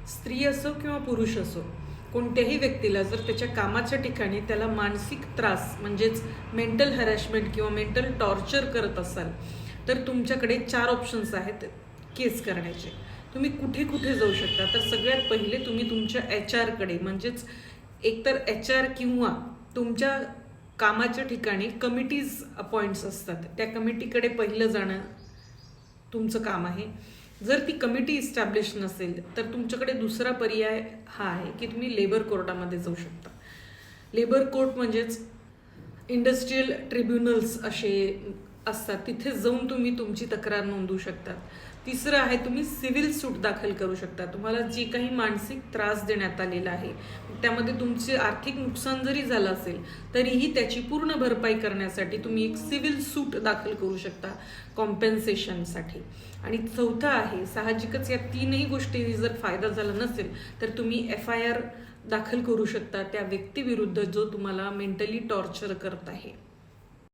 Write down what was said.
स्त्री असो किंवा पुरुष असो, कोणत्याही व्यक्तीला जर त्याच्या कामाच्या ठिकाणी त्याला मानसिक त्रास म्हणजेच मेंटल हॅरॅसमेंट किंवा मेंटल टॉर्चर करत असाल तर तुमच्याकडे 4 ऑप्शन्स आहेत केस करण्याचे. तुम्ही कुठे कुठे जाऊ शकता. तर सगळ्यात पहिले तुम्ही तुमच्या HR कडे म्हणजेच एकतर HR किंवा तुमच्या कामाच्या ठिकाणी कमिटीज अपॉइंट्स असतात, त्या कमिटीकडे पहिलं जाणं तुमचं काम आहे. जर ती कमिटी इस्टॅब्लिश नसेल तर तुमच्याकडे दुसरा पर्याय हा आहे की तुम्ही लेबर कोर्टामध्ये जाऊ शकता. लेबर कोर्ट म्हणजेच इंडस्ट्रीयल ट्रिब्युनल्स असे असतात, तिथे जाऊन तुम्ही तुमची तक्रार नोंदवू शकता. तिसरं आहे तुम्ही सिव्हिल सूट दाखल करू शकता. तुम्हाला जे काही मानसिक त्रास देण्यात आलेला आहे त्यामध्ये तुमचे आर्थिक नुकसान जरी झालं असेल तरीही त्याची पूर्ण भरपाई करण्यासाठी तुम्ही एक सिव्हिल सूट दाखल करू शकता कॉम्पेन्सेशनसाठी. आणि चौथा आहे, साहजिकच या 3ही गोष्टी जर फायदा झाला नसेल तर तुम्ही FIR दाखल करू शकता त्या व्यक्तीविरुद्ध जो तुम्हाला मेंटली टॉर्चर करत आहे.